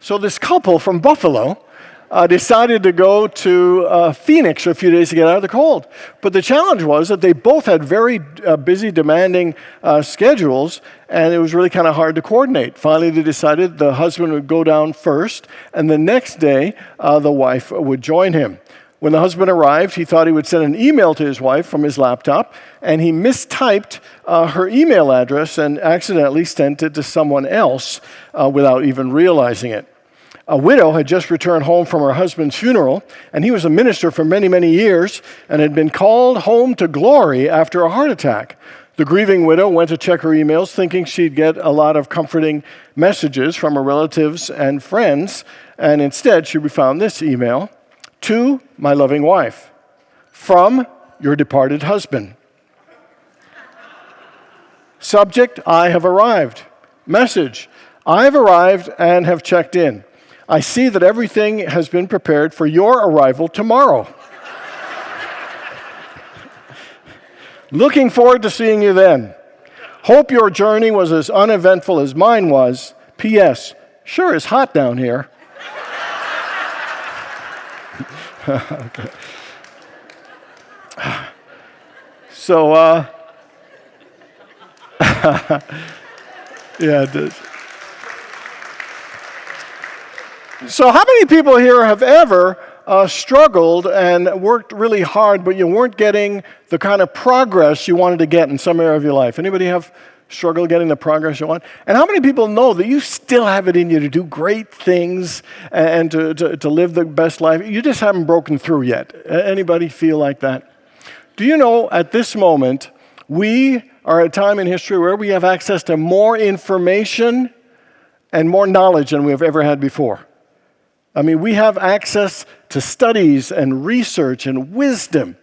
So this couple from Buffalo decided to go to Phoenix for a few days to get out of the cold. But the challenge was that they both had very busy, demanding schedules, and it was really kind of hard to coordinate. Finally, they decided the husband would go down first, and the next day, the wife would join him. When the husband arrived, he thought he would send an email to his wife from his laptop, and he mistyped her email address and accidentally sent it to someone else without even realizing it. A widow had just returned home from her husband's funeral, and he was a minister for many, many years and had been called home to glory after a heart attack. The grieving widow went to check her emails, thinking she'd get a lot of comforting messages from her relatives and friends, and instead she found this email: "To my loving wife, from your departed husband. Subject, I have arrived. Message, I have arrived and have checked in. I see that everything has been prepared for your arrival tomorrow. Looking forward to seeing you then. Hope your journey was as uneventful as mine was. P.S. Sure is hot down here." Okay. So, yeah, it does. So how many people here have ever struggled and worked really hard, but you weren't getting the kind of progress you wanted to get in some area of your life? Anybody have struggled getting the progress you want? And how many people know that you still have it in you to do great things and to live the best life? You just haven't broken through yet. Anybody feel like that? Do you know at this moment, we are at a time in history where we have access to more information and more knowledge than we have ever had before. I mean, we have access to studies and research and wisdom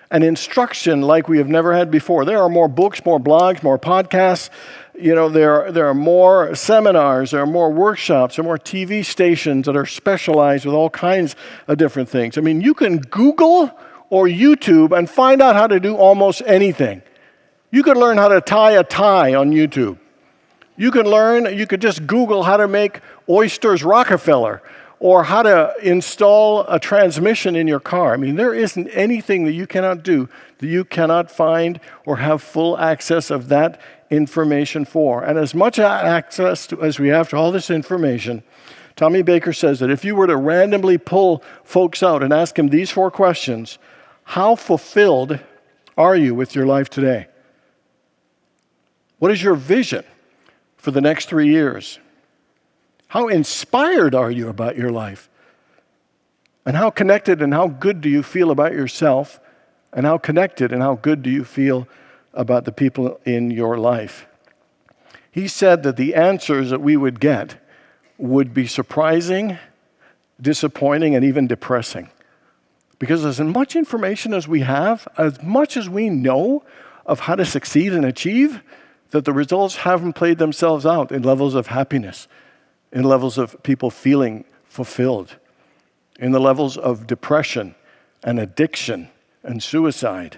and instruction like we have never had before. There are more books, more blogs, more podcasts. You know, there are more seminars, there are more workshops, there are more TV stations that are specialized with all kinds of different things. I mean, you can Google or YouTube and find out how to do almost anything. You could learn how to tie a tie on YouTube. You could just Google how to make oysters Rockefeller, or how to install a transmission in your car. I mean, there isn't anything that you cannot do that you cannot find or have full access of that information for. And as much access as we have to all this information, Tommy Baker says that if you were to randomly pull folks out and ask them these 4 questions, how fulfilled are you with your life today? What is your vision for the next 3 years? How inspired are you about your life? And how connected and how good do you feel about yourself? And how connected and how good do you feel about the people in your life? He said that the answers that we would get would be surprising, disappointing, and even depressing. Because as much information as we have, as much as we know of how to succeed and achieve, that the results haven't played themselves out in levels of happiness, in levels of people feeling fulfilled, in the levels of depression and addiction and suicide.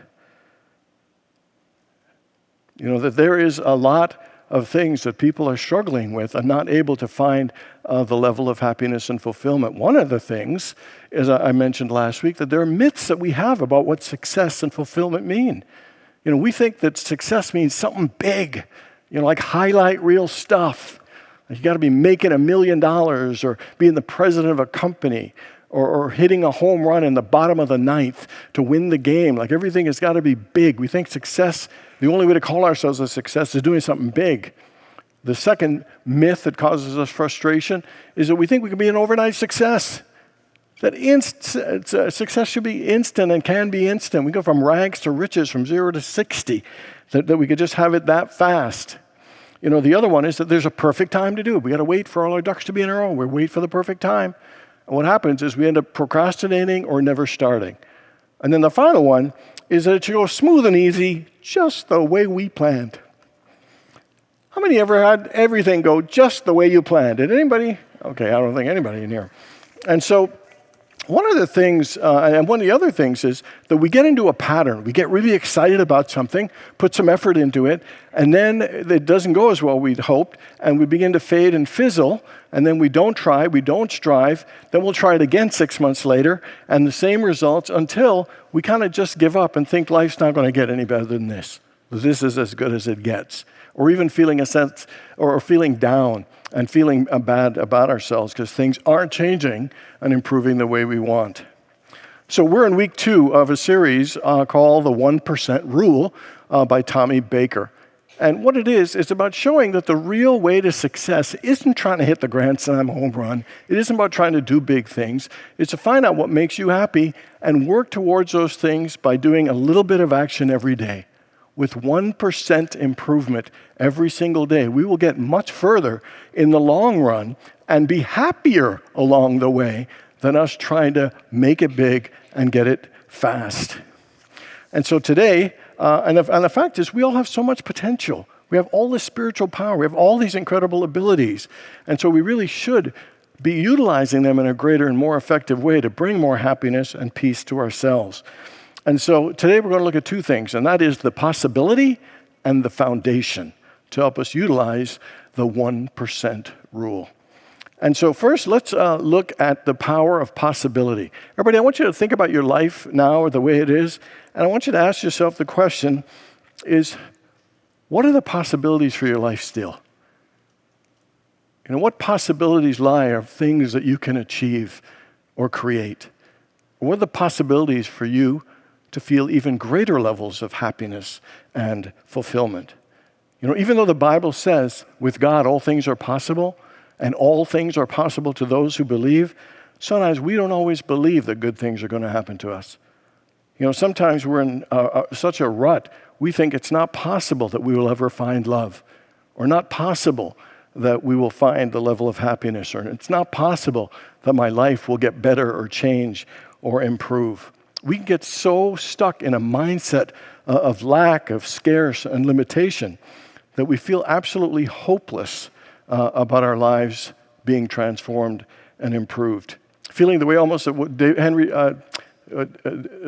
You know, that there is a lot of things that people are struggling with and not able to find the level of happiness and fulfillment. One of the things, as I mentioned last week, that there are myths that we have about what success and fulfillment mean. You know, we think that success means something big, you know, like highlight reel stuff. You got to be making $1 million or being the president of a company or hitting a home run in the bottom of the ninth to win the game. Like everything has got to be big. We think success, the only way to call ourselves a success is doing something big. The second myth that causes us frustration is that we think we can be an overnight success. That success should be instant and can be instant. We go from rags to riches, from 0 to 60, that we could just have it that fast. You know, the other one is that there's a perfect time to do it. We got to wait for all our ducks to be in a row. We wait for the perfect time. And what happens is we end up procrastinating or never starting. And then the final one is that it should go smooth and easy, just the way we planned. How many ever had everything go just the way you planned? Did anybody? Okay, I don't think anybody in here. And so One of the things, and one of the other things is that we get into a pattern. We get really excited about something, put some effort into it, and then it doesn't go as well we'd hoped, and we begin to fade and fizzle, and then we don't try, we don't strive, then we'll try it again 6 months later, and the same results until we kind of just give up and think life's not going to get any better than this. This is as good as it gets. Or even feeling a sense, or feeling down and feeling bad about ourselves because things aren't changing and improving the way we want. So we're in week 2 of a series called The 1% Rule by Tommy Baker. And what it is, it's about showing that the real way to success isn't trying to hit the grand slam home run. It isn't about trying to do big things. It's to find out what makes you happy and work towards those things by doing a little bit of action every day. With 1% improvement every single day, we will get much further in the long run and be happier along the way than us trying to make it big and get it fast. And so today, and the fact is, we all have so much potential. We have all this spiritual power. We have all these incredible abilities. And so we really should be utilizing them in a greater and more effective way to bring more happiness and peace to ourselves. And so today we're going to look at 2 things, and that is the possibility and the foundation to help us utilize the 1% rule. And so first, let's look at the power of possibility. Everybody, I want you to think about your life now or the way it is, and I want you to ask yourself the question is, what are the possibilities for your life still? You know, what possibilities lie of things that you can achieve or create? What are the possibilities for you to feel even greater levels of happiness and fulfillment? You know, even though the Bible says with God all things are possible, and all things are possible to those who believe, sometimes we don't always believe that good things are going to happen to us. You know, sometimes we're in such a rut, we think it's not possible that we will ever find love, or not possible that we will find the level of happiness, or it's not possible that my life will get better or change or improve. We get so stuck in a mindset of lack, of scarce, and limitation that we feel absolutely hopeless about our lives being transformed and improved. Feeling the way almost that what Henry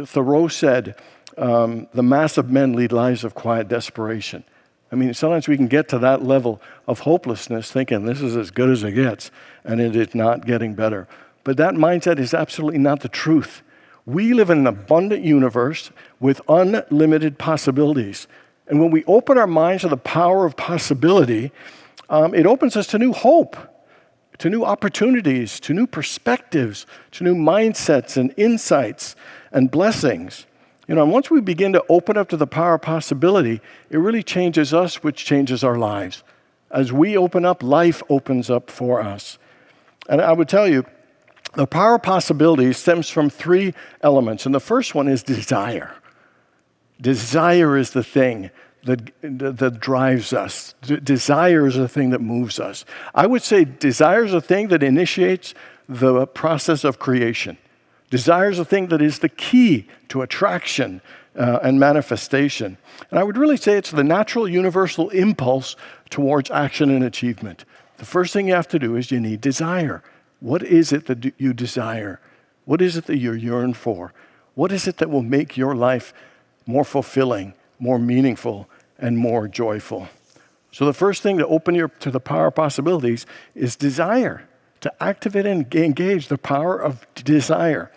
Thoreau said, the mass of men lead lives of quiet desperation. I mean, sometimes we can get to that level of hopelessness thinking this is as good as it gets, and it is not getting better. But that mindset is absolutely not the truth. We live in an abundant universe with unlimited possibilities. And when we open our minds to the power of possibility, it opens us to new hope, to new opportunities, to new perspectives, to new mindsets and insights and blessings. You know, and once we begin to open up to the power of possibility, it really changes us, which changes our lives. As we open up, life opens up for us. And I would tell you, the power of possibility stems from 3 elements. And the first one is desire. Desire is the thing that drives us. Desire is the thing that moves us. I would say desire is the thing that initiates the process of creation. Desire is the thing that is the key to attraction and manifestation. And I would really say it's the natural universal impulse towards action and achievement. The first thing you have to do is you need desire. What is it that you desire? What is it that you yearn for? What is it that will make your life more fulfilling, more meaningful, and more joyful? So the first thing to open you to the power of possibilities is desire, to activate and engage the power of desire.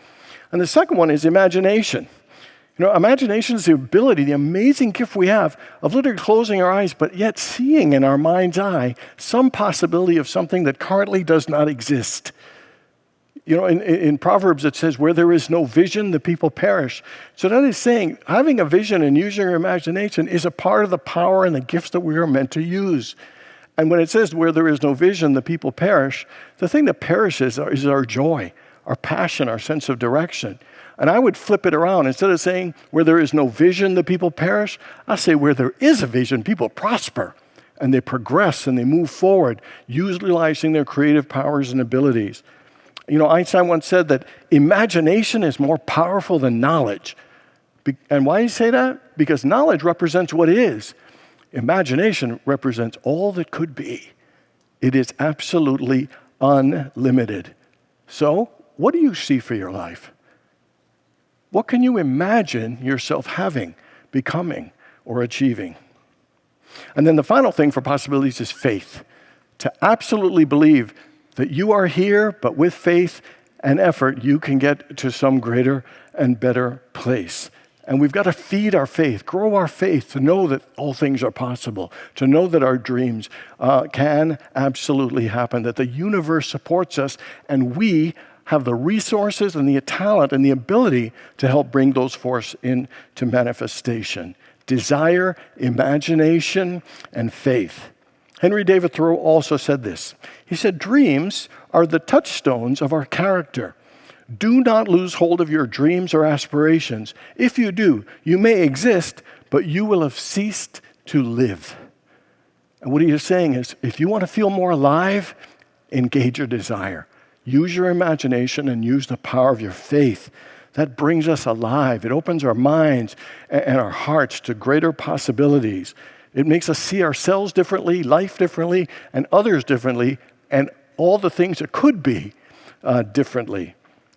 And the second one is imagination. You know, imagination is the ability, the amazing gift we have of literally closing our eyes, but yet seeing in our mind's eye some possibility of something that currently does not exist. You know, in Proverbs it says, where there is no vision, the people perish. So that is saying having a vision and using your imagination is a part of the power and the gifts that we are meant to use. And when it says where there is no vision, the people perish, the thing that perishes is our joy, our passion, our sense of direction. And I would flip it around. Instead of saying where there is no vision, the people perish, I say where there is a vision, people prosper and they progress and they move forward, utilizing their creative powers and abilities. You know, Einstein once said that imagination is more powerful than knowledge. And why do you say that? Because knowledge represents what is. Imagination represents all that could be. It is absolutely unlimited. So what do you see for your life? What can you imagine yourself having, becoming, or achieving? And then the final thing for possibilities is faith. To absolutely believe that you are here, but with faith and effort, you can get to some greater and better place. And we've got to feed our faith, grow our faith to know that all things are possible, to know that our dreams can absolutely happen, that the universe supports us, and we have the resources and the talent and the ability to help bring those forces into manifestation. Desire, imagination, and faith. Henry David Thoreau also said this. He said, dreams are the touchstones of our character. Do not lose hold of your dreams or aspirations. If you do, you may exist, but you will have ceased to live. And what he is saying is, if you want to feel more alive, engage your desire. Use your imagination and use the power of your faith. That brings us alive. It opens our minds and our hearts to greater possibilities. It makes us see ourselves differently, life differently, and others differently, and all the things that could be differently.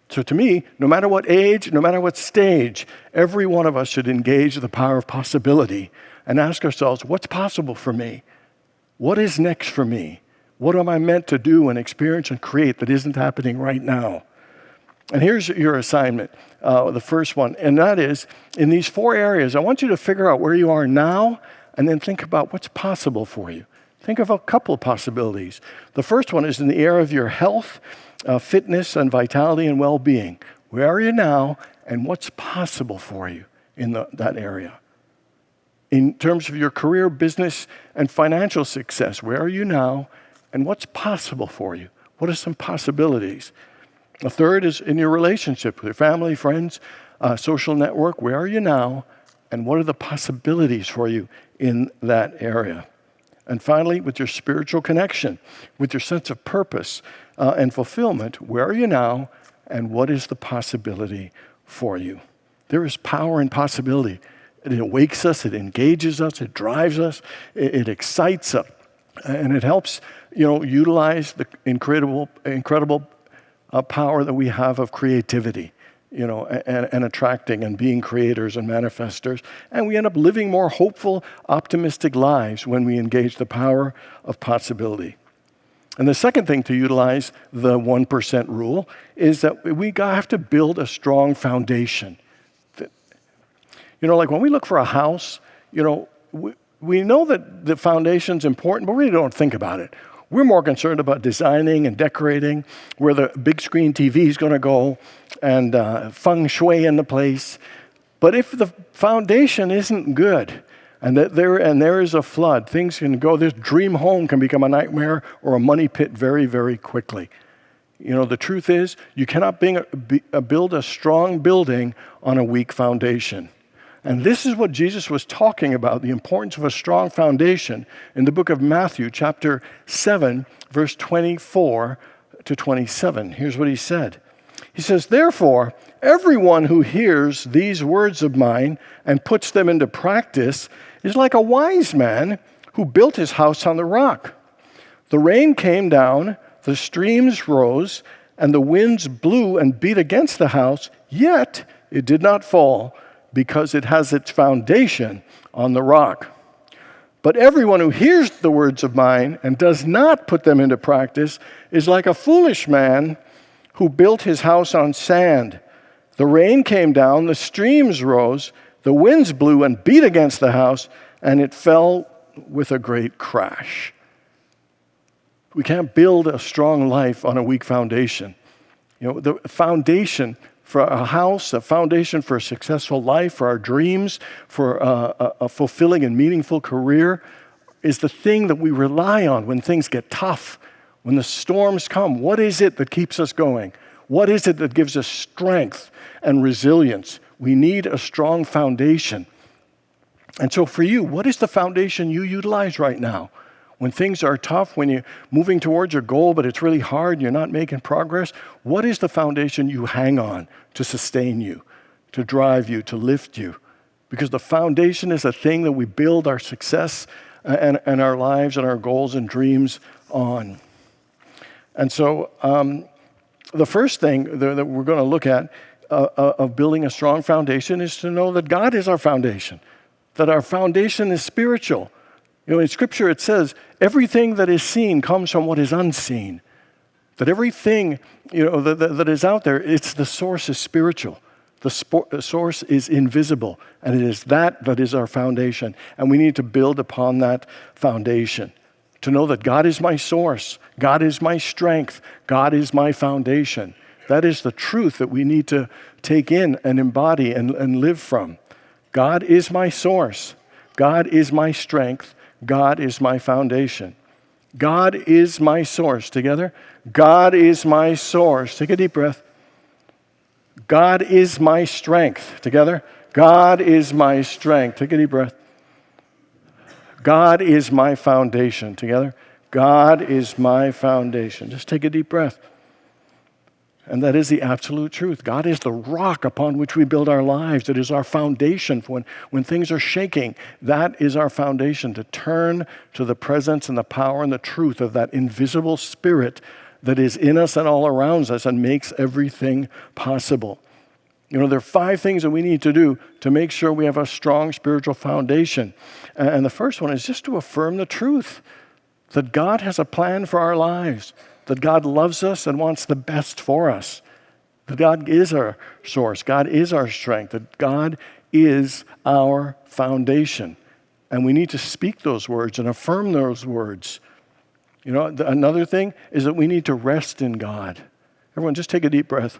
So to me, no matter what age, no matter what stage, every one of us should engage the power of possibility and ask ourselves, what's possible for me? What is next for me? What am I meant to do and experience and create that isn't happening right now? And here's your assignment, the first one, and that is, in these 4 areas, I want you to figure out where you are now and then think about what's possible for you. Think of a couple of possibilities. The first one is in the area of your health, fitness, and vitality and well-being. Where are you now and what's possible for you in that area? In terms of your career, business, and financial success, where are you now and what's possible for you? What are some possibilities? The third is in your relationship with your family, friends, social network. Where are you now, and what are the possibilities for you in that area? And finally, with your spiritual connection, with your sense of purpose and fulfillment, where are you now, and what is the possibility for you? There is power in possibility. It awakes us, it engages us, it drives us, it excites us, and it helps utilize the incredible power that we have of creativity, and attracting and being creators and manifestors. And we end up living more hopeful, optimistic lives when we engage the power of possibility. And the second thing to utilize the 1% rule is that we have to build a strong foundation. Like when we look for a house, we know that the foundation's important, but we really don't think about it. We're more concerned about designing and decorating, where the big screen TV is going to go, and feng shui in the place. But if the foundation isn't good, and there is a flood, things can go. This dream home can become a nightmare or a money pit very, very quickly. The truth is, you cannot build a strong building on a weak foundation. And this is what Jesus was talking about, the importance of a strong foundation in the book of Matthew, chapter 7, verse 24 to 27. Here's what he said. He says, "Therefore, everyone who hears these words of mine and puts them into practice is like a wise man who built his house on the rock. The rain came down, the streams rose, and the winds blew and beat against the house, yet it did not fall, because it has its foundation on the rock. But everyone who hears the words of mine and does not put them into practice is like a foolish man who built his house on sand. The rain came down, the streams rose, the winds blew and beat against the house, and it fell with a great crash." We can't build a strong life on a weak foundation. The foundation for a house, a foundation for a successful life, for our dreams, for a fulfilling and meaningful career, is the thing that we rely on when things get tough, when the storms come. What is it that keeps us going? What is it that gives us strength and resilience? We need a strong foundation. And so for you, what is the foundation you utilize right now? When things are tough, when you're moving towards your goal, but it's really hard and you're not making progress, what is the foundation you hang on to sustain you, to drive you, to lift you? Because the foundation is a thing that we build our success and our lives and our goals and dreams on. And so The first thing that we're going to look at of building a strong foundation is to know that God is our foundation, that our foundation is spiritual. In Scripture it says, everything that is seen comes from what is unseen. That everything, that is out there, the source is spiritual. The source is invisible, and it is that is our foundation. And we need to build upon that foundation. To know that God is my source, God is my strength, God is my foundation. That is the truth that we need to take in and embody and live from. God is my source, God is my strength, God is my foundation. God is my source. Together. God is my source. Take a deep breath. God is my strength. Together. God is my strength. Take a deep breath. God is my foundation. Together. God is my foundation. Just take a deep breath. And that is the absolute truth. God is the rock upon which we build our lives. It is our foundation when things are shaking. That is our foundation, to turn to the presence and the power and the truth of that invisible spirit that is in us and all around us and makes everything possible. There are 5 things that we need to do to make sure we have a strong spiritual foundation. And the first one is just to affirm the truth that God has a plan for our lives, that God loves us and wants the best for us, that God is our source, God is our strength, that God is our foundation. And we need to speak those words and affirm those words. Another thing is that we need to rest in God. Everyone, just take a deep breath.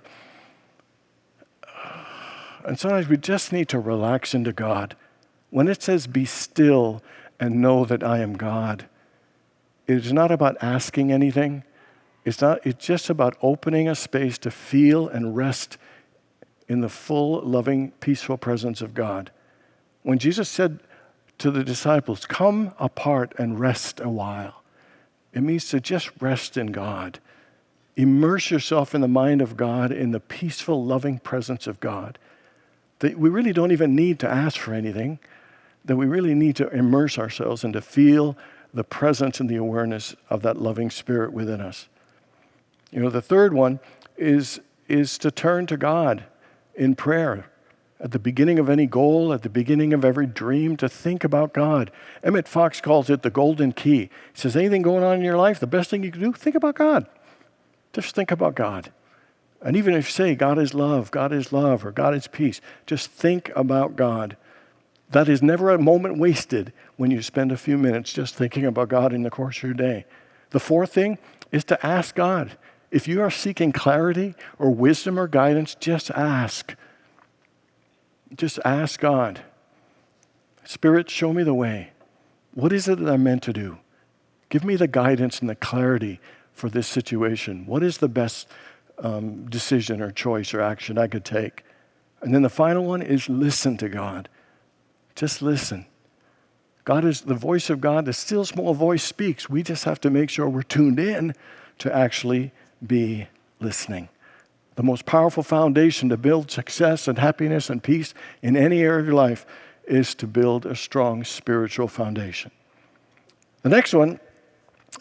And sometimes we just need to relax into God. When it says, be still and know that I am God, it is not about asking anything. It's just about opening a space to feel and rest in the full, loving, peaceful presence of God. When Jesus said to the disciples, come apart and rest a while, it means to just rest in God. Immerse yourself in the mind of God, in the peaceful, loving presence of God. That we really don't even need to ask for anything, that we really need to immerse ourselves and to feel the presence and the awareness of that loving spirit within us. The third one is to turn to God in prayer. At the beginning of any goal, at the beginning of every dream, to think about God. Emmett Fox calls it the golden key. He says, anything going on in your life, the best thing you can do, think about God. Just think about God. And even if you say God is love, or God is peace, just think about God. That is never a moment wasted when you spend a few minutes just thinking about God in the course of your day. The fourth thing is to ask God. If you are seeking clarity or wisdom or guidance, just ask. Just ask God. Spirit, show me the way. What is it that I'm meant to do? Give me the guidance and the clarity for this situation. What is the best decision or choice or action I could take? And then the final one is listen to God. Just listen. God is the voice of God. The still small voice speaks. We just have to make sure we're tuned in to actually be listening. The most powerful foundation to build success and happiness and peace in any area of your life is to build a strong spiritual foundation. The next one,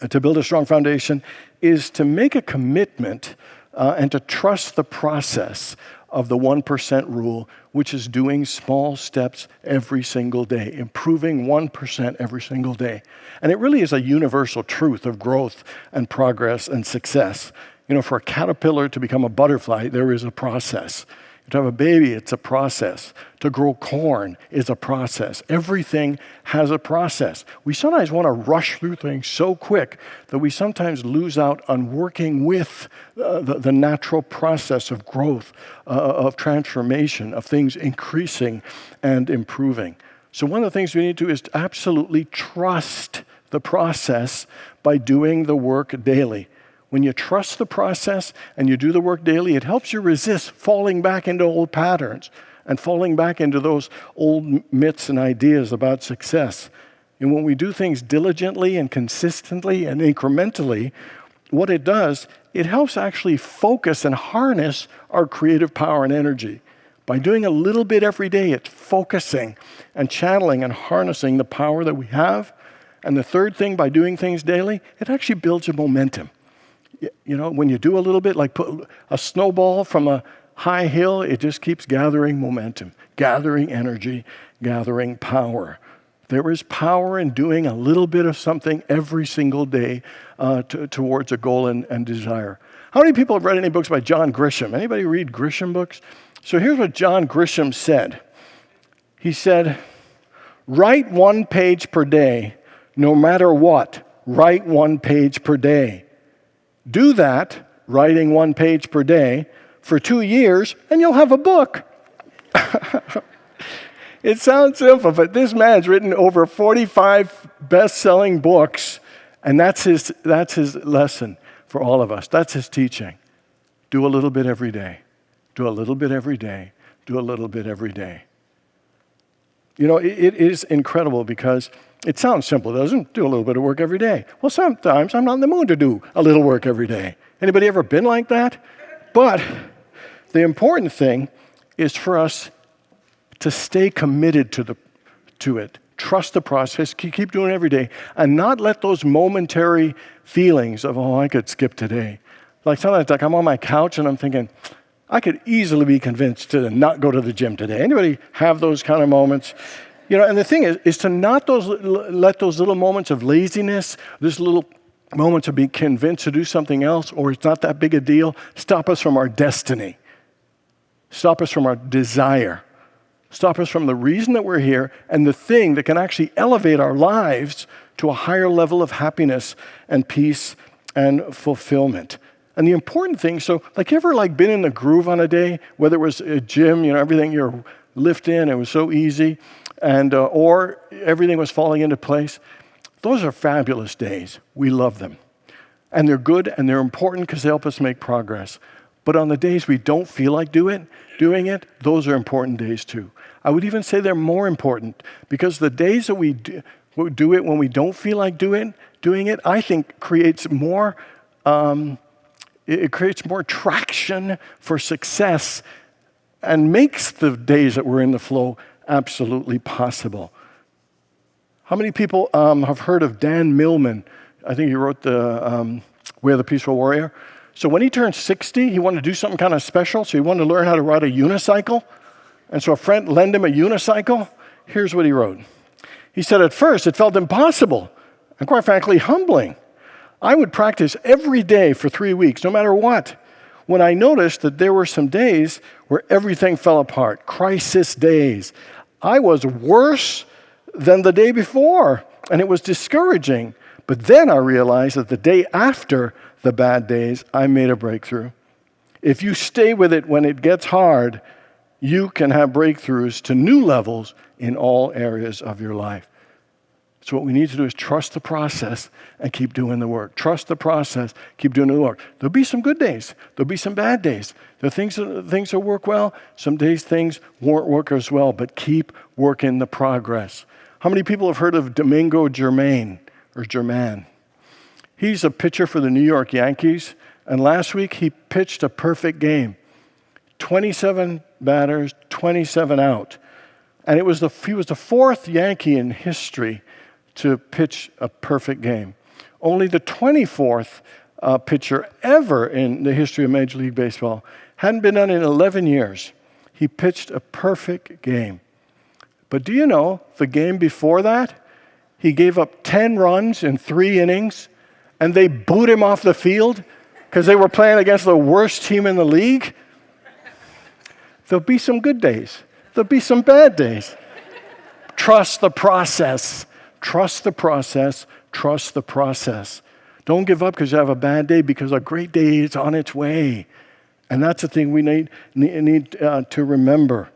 to build a strong foundation, is to make a commitment and to trust the process of the 1% rule, which is doing small steps every single day, improving 1% every single day. And it really is a universal truth of growth and progress and success. For a caterpillar to become a butterfly, there is a process. To have a baby, it's a process. To grow corn is a process. Everything has a process. We sometimes want to rush through things so quick that we sometimes lose out on working with the natural process of growth, of transformation, of things increasing and improving. So one of the things we need to do is to absolutely trust the process by doing the work daily. When you trust the process and you do the work daily, it helps you resist falling back into old patterns and falling back into those old myths and ideas about success. And when we do things diligently and consistently and incrementally, what it does, it helps actually focus and harness our creative power and energy. By doing a little bit every day, it's focusing and channeling and harnessing the power that we have. And the third thing, by doing things daily, it actually builds your momentum. When you do a little bit, like put a snowball from a high hill, it just keeps gathering momentum, gathering energy, gathering power. There is power in doing a little bit of something every single day towards a goal and desire. How many people have read any books by John Grisham? Anybody read Grisham books? So here's what John Grisham said. He said, write 1 page per day, no matter what. Write 1 page per day. Do that, writing 1 page per day, for 2 years, and you'll have a book. It sounds simple, but this man's written over 45 best-selling books, and that's his lesson for all of us. That's his teaching. Do a little bit every day. Do a little bit every day. Do a little bit every day. It is incredible because it sounds simple, doesn't it? Do a little bit of work every day. Well, sometimes I'm not in the mood to do a little work every day. Anybody ever been like that? But the important thing is for us to stay committed to it. Trust the process, keep doing it every day, and not let those momentary feelings of, I could skip today. Like sometimes I'm on my couch and I'm thinking, I could easily be convinced to not go to the gym today. Anybody have those kind of moments? And the thing is to not let those little moments of laziness, those little moments of being convinced to do something else, or it's not that big a deal, stop us from our destiny. Stop us from our desire. Stop us from the reason that we're here and the thing that can actually elevate our lives to a higher level of happiness and peace and fulfillment. And the important thing, you ever been in the groove on a day, whether it was a gym, everything you're lifting, it was so easy, and or everything was falling into place. Those are fabulous days. We love them. And they're good and they're important because they help us make progress. But on the days we don't feel like doing it, those are important days too. I would even say they're more important because the days that we do it when we don't feel like doing it, I think creates more traction for success and makes the days that we're in the flow absolutely possible. How many people have heard of Dan Millman? I think he wrote the Way of the Peaceful Warrior. So when he turned 60, he wanted to do something kind of special, so he wanted to learn how to ride a unicycle. And so a friend lent him a unicycle. Here's what he wrote. He said, at first, it felt impossible and quite frankly, humbling. I would practice every day for 3 weeks, no matter what. When I noticed that there were some days where everything fell apart, crisis days, I was worse than the day before, and it was discouraging. But then I realized that the day after the bad days, I made a breakthrough. If you stay with it when it gets hard, you can have breakthroughs to new levels in all areas of your life. So what we need to do is trust the process and keep doing the work. Trust the process, keep doing the work. There'll be some good days. There'll be some bad days. There are things that work well. Some days things won't work as well, but keep working the progress. How many people have heard of Domingo Germán? He's a pitcher for the New York Yankees, and last week he pitched a perfect game. 27 batters, 27 out. And he was the fourth Yankee in history to pitch a perfect game. Only the 24th pitcher ever in the history of Major League Baseball. Hadn't been done in 11 years. He pitched a perfect game. But do you know, the game before that, he gave up 10 runs in 3 innings, and they booed him off the field because they were playing against the worst team in the league? There'll be some good days. There'll be some bad days. Trust the process. Trust the process. Trust the process. Don't give up because you have a bad day, because a great day is on its way. And that's the thing we need to remember.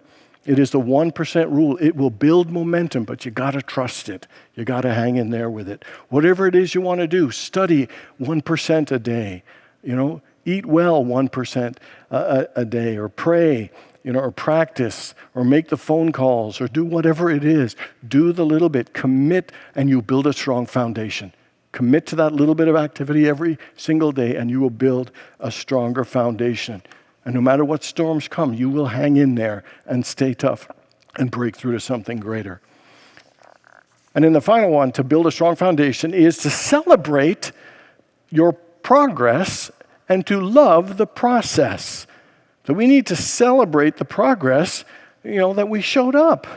It is the 1% rule. It will build momentum, but you got to trust it. You got to hang in there with it. Whatever it is you want to do, study 1% a day. Eat well 1% a day, or pray, or practice, or make the phone calls, or do whatever it is. Do the little bit, commit, and you build a strong foundation. Commit to that little bit of activity every single day, and you will build a stronger foundation. And no matter what storms come, you will hang in there and stay tough and break through to something greater. And then the final one, to build a strong foundation, is to celebrate your progress and to love the process. So we need to celebrate the progress, that we showed up,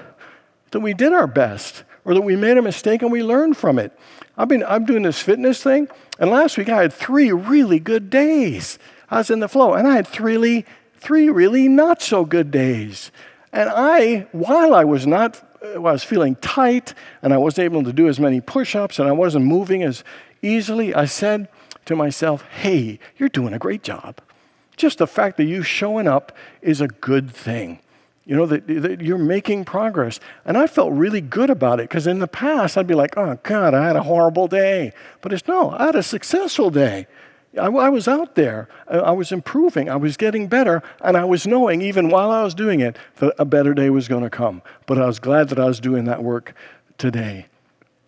that we did our best, or that we made a mistake and we learned from it. I'm doing this fitness thing, and last week I had 3 really good days. I was in the flow, and I had 3 really not so good days. And while I was feeling tight, and I wasn't able to do as many push-ups, and I wasn't moving as easily, I said to myself, hey, you're doing a great job. Just the fact that you showing up is a good thing. That you're making progress. And I felt really good about it, because in the past, I'd be like, oh, God, I had a horrible day. But I had a successful day. I was out there. I was improving. I was getting better. And I was knowing, even while I was doing it, that a better day was going to come. But I was glad that I was doing that work today.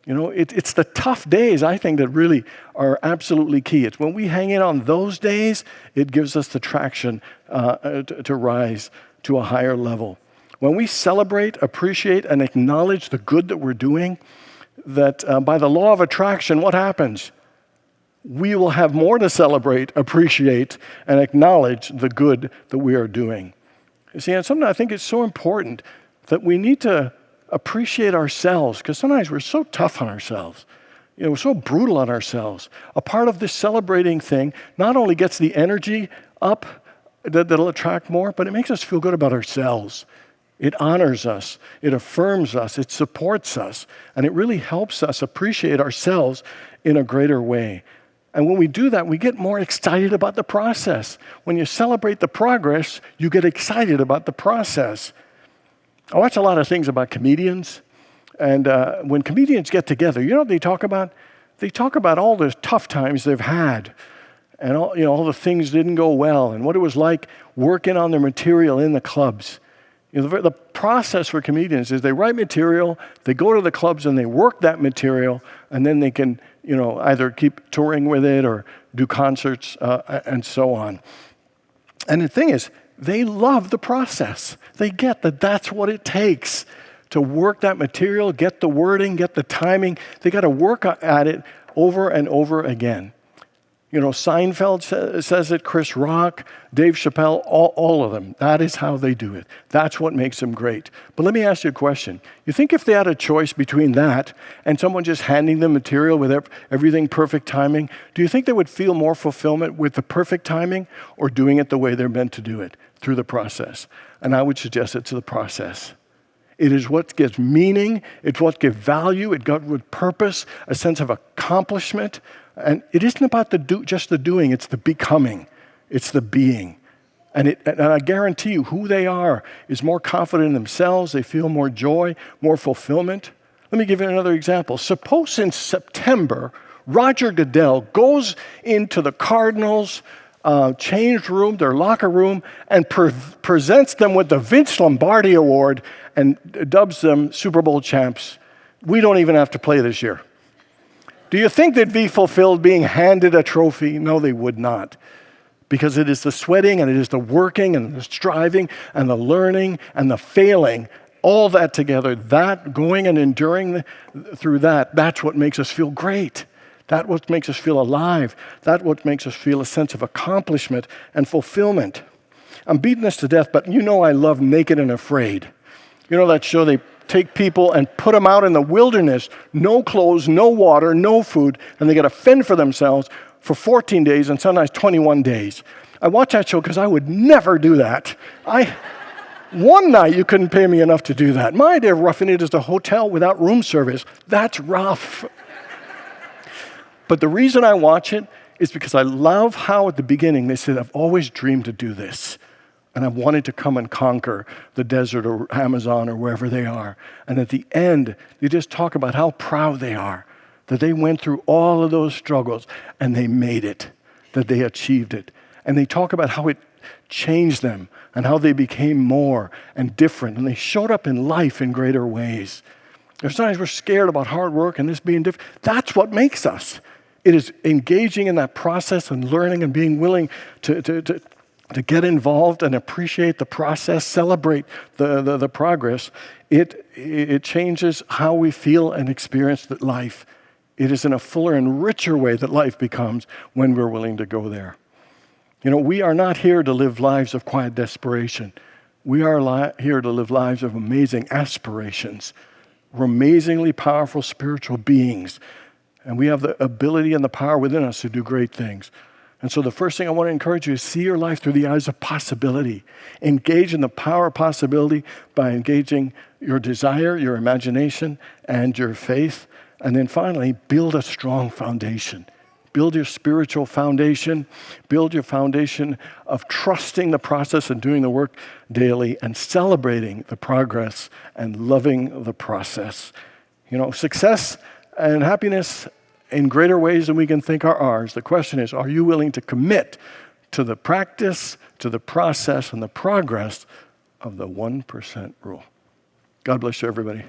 It's the tough days, I think, that really are absolutely key. It's when we hang in on those days, it gives us the traction to rise to a higher level. When we celebrate, appreciate, and acknowledge the good that we're doing, that by the law of attraction, what happens? We will have more to celebrate, appreciate, and acknowledge the good that we are doing. You see, and sometimes I think it's so important that we need to appreciate ourselves, because sometimes we're so tough on ourselves. We're so brutal on ourselves. A part of this celebrating thing not only gets the energy up that'll attract more, but it makes us feel good about ourselves. It honors us, it affirms us, it supports us, and it really helps us appreciate ourselves in a greater way. And when we do that, we get more excited about the process. When you celebrate the progress, you get excited about the process. I watch a lot of things about comedians, and when comedians get together, what they talk about? They talk about all the tough times they've had, and all the things didn't go well, and what it was like working on their material in the clubs. The process for comedians is they write material, they go to the clubs and they work that material, and then they can either keep touring with it or do concerts and so on. And the thing is, they love the process. They get that that's what it takes to work that material, get the wording, get the timing. They got to work at it over and over again. Seinfeld says it, Chris Rock, Dave Chappelle, all of them. That is how they do it. That's what makes them great. But let me ask you a question. You think if they had a choice between that and someone just handing them material with everything perfect timing, do you think they would feel more fulfillment with the perfect timing or doing it the way they're meant to do it, through the process? And I would suggest it's the process. It is what gives meaning. It's what gives value. It gives with purpose, a sense of accomplishment. And it isn't about just the doing. It's the becoming. It's the being. And I guarantee you, who they are is more confident in themselves. They feel more joy, more fulfillment. Let me give you another example. Suppose in September, Roger Goodell goes into the Cardinals' change room, their locker room, and presents them with the Vince Lombardi Award and dubs them Super Bowl champs. We don't even have to play this year. Do you think they'd be fulfilled being handed a trophy? No, they would not. Because it is the sweating and it is the working and the striving and the learning and the failing, all that together, that going and enduring through that's what makes us feel great. That's what makes us feel alive. That's what makes us feel a sense of accomplishment and fulfillment. I'm beating this to death, but I love Naked and Afraid. That show they take people and put them out in the wilderness, no clothes, no water, no food, and they got to fend for themselves for 14 days and sometimes 21 days. I watch that show because I would never do that. One night you couldn't pay me enough to do that. My idea of roughing it is a hotel without room service. That's rough. But the reason I watch it is because I love how at the beginning they said, I've always dreamed to do this. And I've wanted to come and conquer the desert or Amazon or wherever they are. And at the end, they just talk about how proud they are, that they went through all of those struggles and they made it, that they achieved it. And they talk about how it changed them and how they became more and different. And they showed up in life in greater ways. There's times we're scared about hard work and this being different. That's what makes us. It is engaging in that process and learning and being willing to get involved and appreciate the process, celebrate the progress. It changes how we feel and experience life It is in a fuller and richer way that life becomes when we're willing to go there. You know, we are not here to live lives of quiet desperation. We are here to live lives of amazing aspirations. We're amazingly powerful spiritual beings, and we have the ability and the power within us to do great things. And so the first thing I want to encourage you is see your life through the eyes of possibility. Engage in the power of possibility by engaging your desire, your imagination, and your faith. And then finally, build a strong foundation. Build your spiritual foundation. Build your foundation of trusting the process and doing the work daily and celebrating the progress and loving the process. You know, success and happiness in greater ways than we can think are ours. The question is, are you willing to commit to the practice, to the process, and the progress of the 1% rule? God bless you, everybody.